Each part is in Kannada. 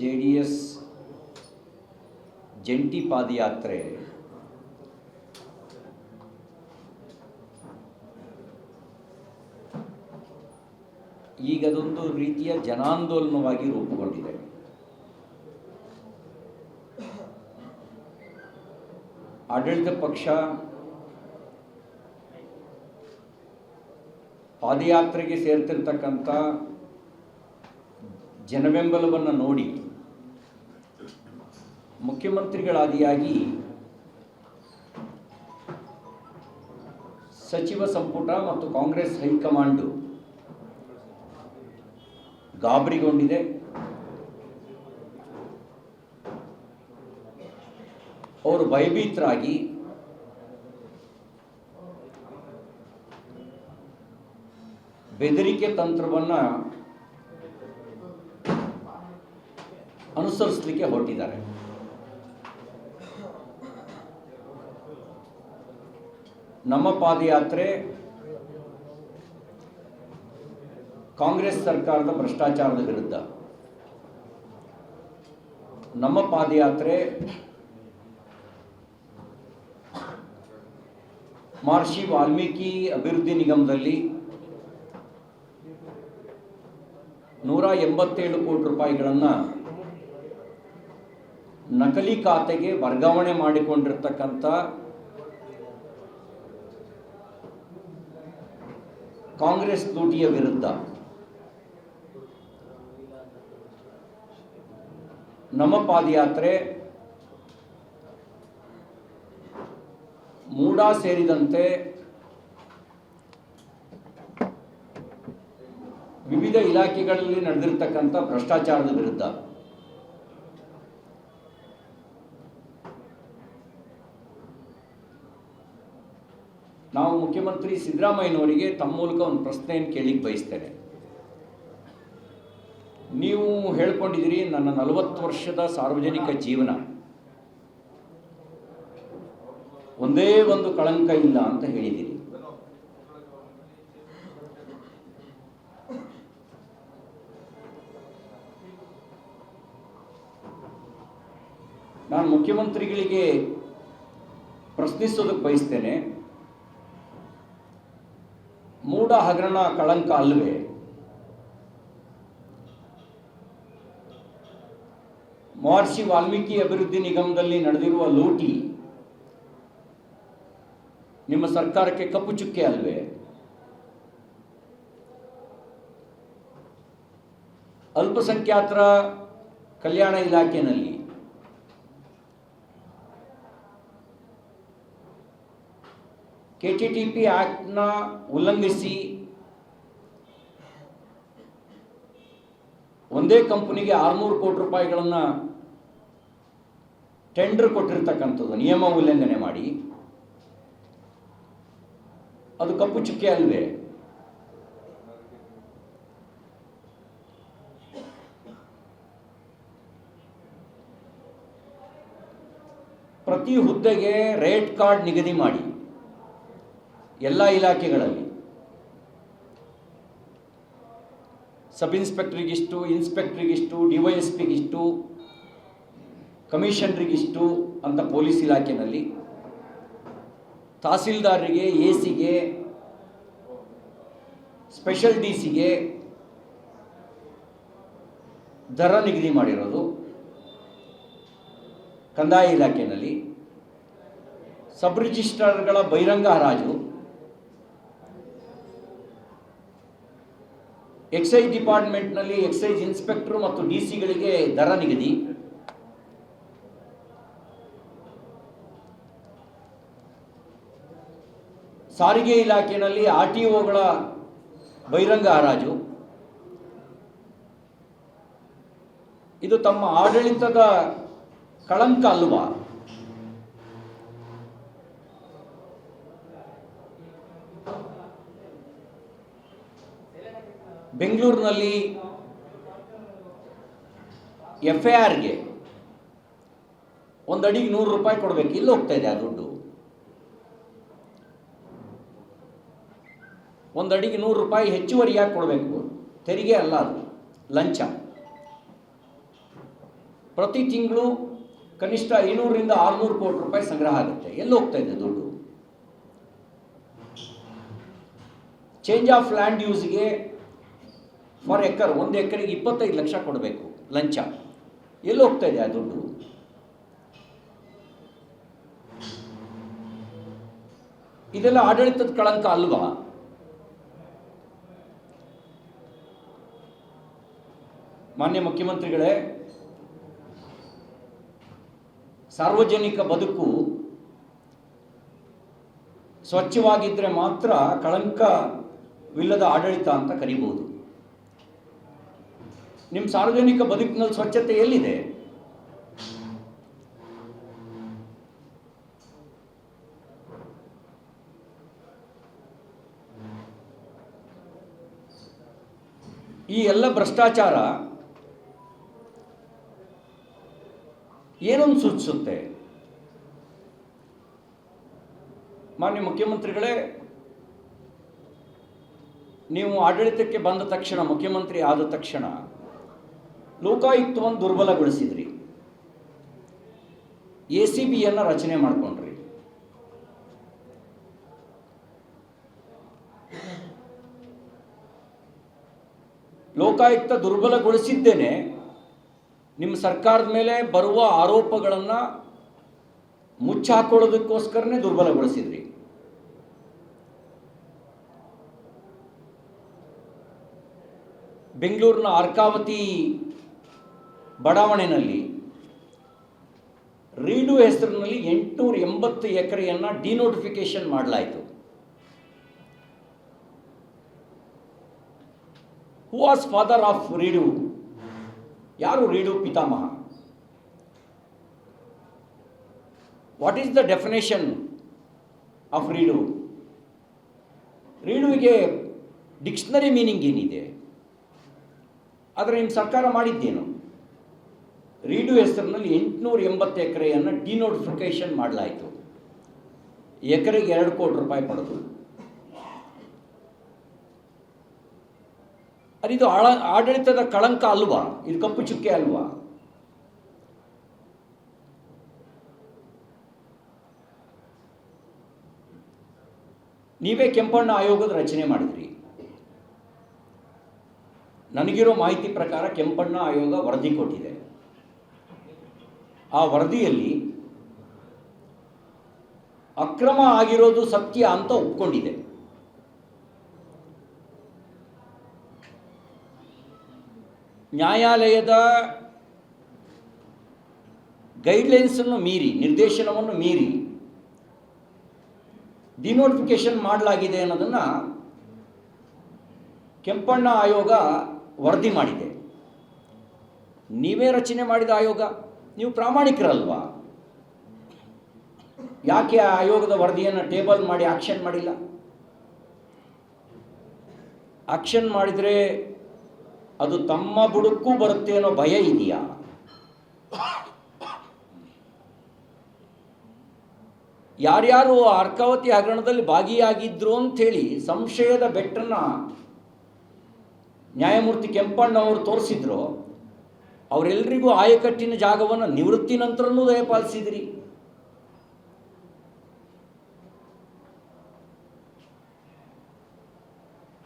JDS ಜಂಟಿ ಪಾದಯಾತ್ರೆ ಈಗದೊಂದು ರೀತಿಯ ಜನಾಂದೋಲನವಾಗಿ ರೂಪುಗೊಂಡಿದೆ. ಆಡಳಿತ ಪಕ್ಷ ಪಾದಯಾತ್ರೆಗೆ ಸೇರ್ತಿರ್ತಕ್ಕಂಥ ಜನಬೆಂಬಲವನ್ನು ನೋಡಿ ಮುಖ್ಯಮಂತ್ರಿಗಳಾದಿಯಾಗಿ ಸಚಿವ ಸಂಪುಟ ಮತ್ತು ಕಾಂಗ್ರೆಸ್ ಹೈಕಮಾಂಡು ಗಾಬರಿಗೊಂಡಿದೆ. ಅವರು ಭಯಭೀತರಾಗಿ ಬೆದರಿಕೆ ತಂತ್ರವನ್ನು ಅನುಸರಿಸಲಿಕ್ಕೆ ಹೊರಟಿದ್ದಾರೆ. ನಮ್ಮ ಪಾದಯಾತ್ರೆ ಕಾಂಗ್ರೆಸ್ ಸರ್ಕಾರದ ಭ್ರಷ್ಟಾಚಾರದ ವಿರುದ್ಧ, ನಮ್ಮ ಪಾದಯಾತ್ರೆ ಮಹರ್ಷಿ ವಾಲ್ಮೀಕಿ ಅಭಿವೃದ್ಧಿ ನಿಗಮದಲ್ಲಿ 187 ಕೋಟಿ ರೂಪಾಯಿಗಳನ್ನು ನಕಲಿ ಖಾತೆಗೆ ವರ್ಗಾವಣೆ ಮಾಡಿಕೊಂಡಿರ್ತಕ್ಕಂಥ ಕಾಂಗ್ರೆಸ್ ಲೂಟಿಯ ವಿರುದ್ಧ ನಮ್ಮ ಪಾದಯಾತ್ರೆ ಮೂಡಾ ಸೇರಿದಂತೆ ವಿವಿಧ ಇಲಾಖೆಗಳಲ್ಲಿ ನಡೆದಿರ್ತಕ್ಕಂಥ ಭ್ರಷ್ಟಾಚಾರದ ವಿರುದ್ಧ. ನಾವು ಮುಖ್ಯಮಂತ್ರಿ ಸಿದ್ದರಾಮಯ್ಯನವರಿಗೆ ತಮ್ಮ ಮೂಲಕ ಒಂದು ಪ್ರಶ್ನೆಯನ್ನು ಕೇಳಲಿಕ್ಕೆ ಬಯಸ್ತೇನೆ. ನೀವು ಹೇಳ್ಕೊಂಡಿದ್ದೀರಿ, ನನ್ನ 40 ವರ್ಷದ ಸಾರ್ವಜನಿಕ ಜೀವನ ಒಂದೇ ಒಂದು ಕಳಂಕ ಇಲ್ಲ ಅಂತ ಹೇಳಿದ್ದೀರಿ. ನಾನು ಮುಖ್ಯಮಂತ್ರಿಗಳಿಗೆ ಪ್ರಶ್ನಿಸೋದಕ್ಕೆ ಬಯಸ್ತೇನೆ, ಮೂಡ ಹಗರಣ ಕಳಂಕ ಅಲ್ಲವೇ? ಮಹರ್ಷಿ ವಾಲ್ಮೀಕಿ ಅಭಿವೃದ್ಧಿ ನಿಗಮದಲ್ಲಿ ನಡೆದಿರುವ ಲೂಟಿ ನಿಮ್ಮ ಸರ್ಕಾರಕ್ಕೆ ಕಪ್ಪು ಚುಕ್ಕೆ ಅಲ್ವೇ? ಅಲ್ಪಸಂಖ್ಯಾತರ ಕಲ್ಯಾಣ ಇಲಾಖೆಯಲ್ಲಿ KTTP ಆಕ್ಟ್ನ ಉಲ್ಲಂಘಿಸಿ ಒಂದೇ ಕಂಪನಿಗೆ 600 ಕೋಟಿ ರೂಪಾಯಿಗಳನ್ನು ಟೆಂಡರ್ ಕೊಟ್ಟಿರ್ತಕ್ಕಂಥದ್ದು ನಿಯಮ ಉಲ್ಲಂಘನೆ ಮಾಡಿ, ಅದು ಕಪ್ಪು ಚುಕ್ಕೆ ಅಲ್ವೇ? ಪ್ರತಿ ಹುದ್ದೆಗೆ ರೇಟ್ ಕಾರ್ಡ್ ನಿಗದಿ ಮಾಡಿ ಎಲ್ಲ ಇಲಾಖೆಗಳಲ್ಲಿ ಸಬ್ ಇನ್ಸ್ಪೆಕ್ಟ್ರಿಗಿಷ್ಟು, ಇನ್ಸ್ಪೆಕ್ಟ್ರಿಗಿಷ್ಟು, DYSPಗಿಷ್ಟು, ಕಮಿಷನರಿಗಿಷ್ಟು ಅಂತ ಪೊಲೀಸ್ ಇಲಾಖೆಯಲ್ಲಿ, ತಹಸೀಲ್ದಾರರಿಗೆ, AC ಗೆ, ಸ್ಪೆಷಲ್ DC ಗೆ ದರ ನಿಗದಿ ಮಾಡಿರೋದು. ಕಂದಾಯ ಇಲಾಖೆಯಲ್ಲಿ ಸಬ್ ರಿಜಿಸ್ಟ್ರಾರ್ಗಳ ಬಹಿರಂಗ ಹರಾಜು, ಎಕ್ಸೈಸ್ ಡಿಪಾರ್ಟ್ಮೆಂಟ್ನಲ್ಲಿ ಎಕ್ಸೈಸ್ ಇನ್ಸ್ಪೆಕ್ಟರ್ ಮತ್ತು DC ಗಳಿಗೆ ದರ ನಿಗದಿ, ಸಾರಿಗೆ ಇಲಾಖೆಯಲ್ಲಿ RTOಗಳ ಬಹಿರಂಗ ಹರಾಜು. ಇದು ತಮ್ಮ ಆಡಳಿತದ ಕಳಂಕ ಅಲ್ವಾ? ಬೆಂಗಳೂರಿನಲ್ಲಿ FIRಗೆ ಒಂದು ಅಡಿಗೆ 100 ರೂಪಾಯಿ ಕೊಡಬೇಕು, ಇಲ್ಲಿ ಹೋಗ್ತಾ ಇದೆ ಆ ದುಡ್ಡು. ಒಂದು ಅಡಿಗೆ 100 ರೂಪಾಯಿ ಹೆಚ್ಚುವರಿಯಾಗಿ ಕೊಡಬೇಕು, ತೆರಿಗೆ ಅಲ್ಲ, ಅದು ಲಂಚ. ಪ್ರತಿ ತಿಂಗಳು ಕನಿಷ್ಠ 500ರಿಂದ 600 ಕೋಟಿ ರೂಪಾಯಿ ಸಂಗ್ರಹ ಆಗುತ್ತೆ. ಎಲ್ಲಿ ಹೋಗ್ತಾ ಇದೆ ದುಡ್ಡು? ಚೇಂಜ್ ಆಫ್ ಲ್ಯಾಂಡ್ ಯೂಸ್ಗೆ ಫಾರ್ ಎಕರ್ 1 ಎಕರೆಗೆ 25 ಲಕ್ಷ ಕೊಡಬೇಕು ಲಂಚ. ಎಲ್ಲಿ ಹೋಗ್ತಾ ಇದೆ ಆ ದುಡ್ಡು? ಇದೆಲ್ಲ ಆಡಳಿತದ ಕಳಂಕ ಅಲ್ವಾ? ಮಾನ್ಯ ಮುಖ್ಯಮಂತ್ರಿಗಳೇ, ಸಾರ್ವಜನಿಕ ಬದುಕು ಸ್ವಚ್ಛವಾಗಿದ್ದರೆ ಮಾತ್ರ ಕಳಂಕವಿಲ್ಲದ ಆಡಳಿತ ಅಂತ ಕರಿಬಹುದು. ನಿಮ್ಮ ಸಾರ್ವಜನಿಕ ಬದುಕಿನಲ್ಲಿ ಸ್ವಚ್ಛತೆ ಎಲ್ಲಿದೆ? ಈ ಎಲ್ಲ ಭ್ರಷ್ಟಾಚಾರ ಏನೊಂದು ಸೂಚಿಸುತ್ತೆ? ಮಾನ್ಯ ಮುಖ್ಯಮಂತ್ರಿಗಳೇ, ನೀವು ಆಡಳಿತಕ್ಕೆ ಬಂದ ತಕ್ಷಣ, ಮುಖ್ಯಮಂತ್ರಿ ಆದ ತಕ್ಷಣ ಲೋಕಾಯುಕ್ತವನ್ನು ದುರ್ಬಲಗೊಳಿಸಿದ್ರಿ, ACBಯನ್ನು ರಚನೆ ಮಾಡಿಕೊಂಡ್ರಿ. ಲೋಕಾಯುಕ್ತ ದುರ್ಬಲಗೊಳಿಸಿದ್ದೇನೆ ನಿಮ್ಮ ಸರ್ಕಾರದ ಮೇಲೆ ಬರುವ ಆರೋಪಗಳನ್ನು ಮುಚ್ಚಾಕೊಳ್ಳೋದಕ್ಕೋಸ್ಕರನೇ ದುರ್ಬಲಗೊಳಿಸಿದ್ರಿ. ಬೆಂಗಳೂರಿನ ಅರ್ಕಾವತಿ ಬಡಾವಣೆಯಲ್ಲಿ ರೀಡು ಹೆಸರಿನಲ್ಲಿ 880 ಎಕರೆಯನ್ನು ಡಿನೋಟಿಫಿಕೇಶನ್ ಮಾಡಲಾಯಿತು. Who was father of redo? ಯಾರು ರೀಡು ಪಿತಾಮಹ? What is the definition of redo? ರೀಡುವಿಗೆ ಡಿಕ್ಷನರಿ ಮೀನಿಂಗ್ ಏನಿದೆ? ಆದರೆ ನಿಮ್ಮ ಸರ್ಕಾರ ಮಾಡಿದ್ದೇನು? ರೀಡು ಹೆಸರಿನಲ್ಲಿ 880 ಎಕರೆಯನ್ನು ಡಿನೋಟಿಫಿಕೇಶನ್ ಮಾಡಲಾಯಿತು. ಎಕರೆಗೆ 2 ಕೋಟಿ ರೂಪಾಯಿ ಪಡೆದು. ಅದಿದು ಆಡಳಿತದ ಕಳಂಕ ಅಲ್ವಾ? ಇದು ಕಪ್ಪು ಚುಕ್ಕೆ ಅಲ್ವಾ? ನೀವೇ ಕೆಂಪಣ್ಣ ಆಯೋಗದ ರಚನೆ ಮಾಡಿದ್ರಿ. ನನಗಿರೋ ಮಾಹಿತಿ ಪ್ರಕಾರ ಕೆಂಪಣ್ಣ ಆಯೋಗ ವರದಿ ಕೊಟ್ಟಿದೆ. ಆ ವರದಿಯಲ್ಲಿ ಅಕ್ರಮ ಆಗಿರೋದು ಸತ್ಯ ಅಂತ ಒಪ್ಕೊಂಡಿದೆ. ನ್ಯಾಯಾಲಯದ ಗೈಡ್ಲೈನ್ಸನ್ನು ಮೀರಿ, ನಿರ್ದೇಶನವನ್ನು ಮೀರಿ ಡಿನೋಟಿಫಿಕೇಶನ್ ಮಾಡಲಾಗಿದೆ ಅನ್ನೋದನ್ನು ಕೆಂಪಣ್ಣ ಆಯೋಗ ವರದಿ ಮಾಡಿದೆ. ನೀವೇ ರಚನೆ ಮಾಡಿದ ಆಯೋಗ, ನೀವು ಪ್ರಾಮಾಣಿಕರಲ್ವಾ? ಯಾಕೆ ಆ ಆಯೋಗದ ವರದಿಯನ್ನು ಟೇಬಲ್ ಮಾಡಿ ಆಕ್ಷನ್ ಮಾಡಿಲ್ಲ? ಆಕ್ಷನ್ ಮಾಡಿದರೆ ಅದು ತಮ್ಮ ಬುಡಕ್ಕೂ ಬರುತ್ತೆ ಅನ್ನೋ ಭಯ ಇದೆಯಾ? ಯಾರ್ಯಾರು ಅರ್ಕಾವತಿ ಹಗರಣದಲ್ಲಿ ಭಾಗಿಯಾಗಿದ್ರು ಅಂಥೇಳಿ ಸಂಶಯದ ಬೆಟ್ಟನ್ನು ನ್ಯಾಯಮೂರ್ತಿ ಕೆಂಪಣ್ಣವರು ತೋರಿಸಿದ್ರು, ಅವರೆಲ್ಲರಿಗೂ ಆಯಕಟ್ಟಿನ ಜಾಗವನ್ನು ನಿವೃತ್ತಿ ನಂತರನೂ ದಯಪಾಲಿಸಿದ್ರಿ.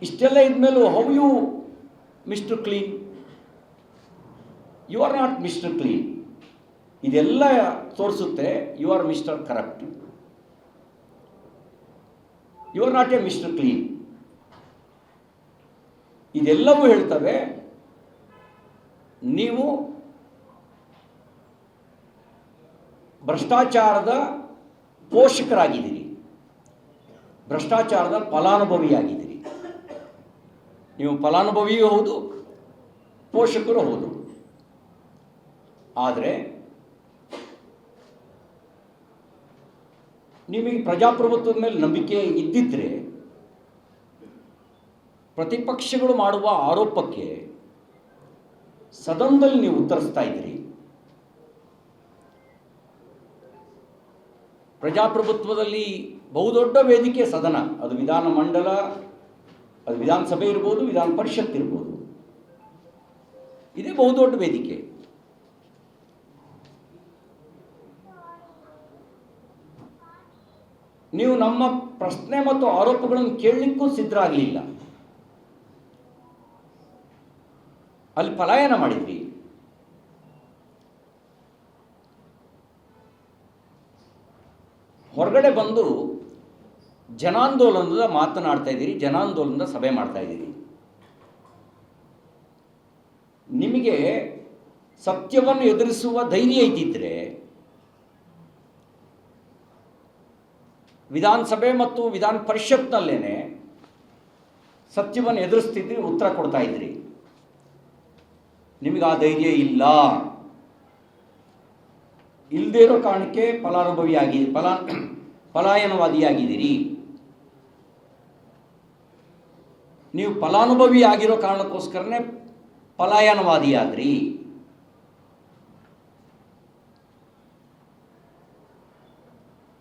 ಇಷ್ಟೆಲ್ಲ ಇದ್ಮೇಲೂ how you mister clean? You are not mister clean. ಇದೆಲ್ಲ ತೋರಿಸುತ್ತೆ you are mister corrupt. You are not a mister clean. ಇದೆಲ್ಲವೂ ಹೇಳ್ತವೆ ನೀವು ಭ್ರಷ್ಟಾಚಾರದ ಪೋಷಕರಾಗಿದ್ದೀರಿ, ಭ್ರಷ್ಟಾಚಾರದ ಫಲಾನುಭವಿಯಾಗಿದ್ದೀರಿ. ನೀವು ಫಲಾನುಭವಿಯೂ ಹೌದು, ಪೋಷಕರು ಹೌದು. ಆದರೆ ನಿಮಗೆ ಪ್ರಜಾಪ್ರಭುತ್ವದ ಮೇಲೆ ನಂಬಿಕೆ ಇದ್ದಿದ್ದರೆ ಪ್ರತಿಪಕ್ಷಗಳು ಮಾಡುವ ಆರೋಪಕ್ಕೆ ಸದನದಲ್ಲಿ ನೀವು ಉತ್ತರಿಸ್ತಾ ಇದ್ದೀರಿ. ಪ್ರಜಾಪ್ರಭುತ್ವದಲ್ಲಿ ಬಹುದೊಡ್ಡ ವೇದಿಕೆ ಸದನ. ಅದು ವಿಧಾನ ಮಂಡಲ, ಅದು ವಿಧಾನಸಭೆ ಇರ್ಬೋದು, ವಿಧಾನ ಪರಿಷತ್ ಇರ್ಬೋದು. ಇದೇ ಬಹುದೊಡ್ಡ ವೇದಿಕೆ. ನೀವು ನಮ್ಮ ಪ್ರಶ್ನೆ ಮತ್ತು ಆರೋಪಗಳನ್ನು ಕೇಳಲಿಕ್ಕೂ ಸಿದ್ಧರಾಗಲಿಲ್ಲ. ಅಲ್ಲಿ ಪಲಾಯನ ಮಾಡಿದ್ವಿ. ಹೊರಗಡೆ ಬಂದು ಜನಾಂದೋಲನದ ಮಾತನಾಡ್ತಾ ಇದ್ದೀರಿ, ಜನಾಂದೋಲನದ ಸಭೆ ಮಾಡ್ತಾ ಇದ್ದೀರಿ. ನಿಮಗೆ ಸತ್ಯವನ್ನು ಎದುರಿಸುವ ಧೈರ್ಯ ಇದ್ದಿದ್ದರೆ ವಿಧಾನಸಭೆ ಮತ್ತು ವಿಧಾನ ಪರಿಷತ್ನಲ್ಲೇನೆ ಸತ್ಯವನ್ನು ಎದುರಿಸ್ತಿದ್ರಿ, ಉತ್ತರ ಕೊಡ್ತಾ ಇದ್ರಿ. ನಿಮಗೆ ಆ ಧೈರ್ಯ ಇಲ್ಲ. ಇಲ್ಲದೇ ಇರೋ ಕಾರಣಕ್ಕೆ ಪಲಾಯನವಾದಿಯಾಗಿದ್ದೀರಿ. ನೀವು ಫಲಾನುಭವಿ ಆಗಿರೋ ಕಾರಣಕ್ಕೋಸ್ಕರನೇ ಪಲಾಯನವಾದಿಯಾದ್ರಿ.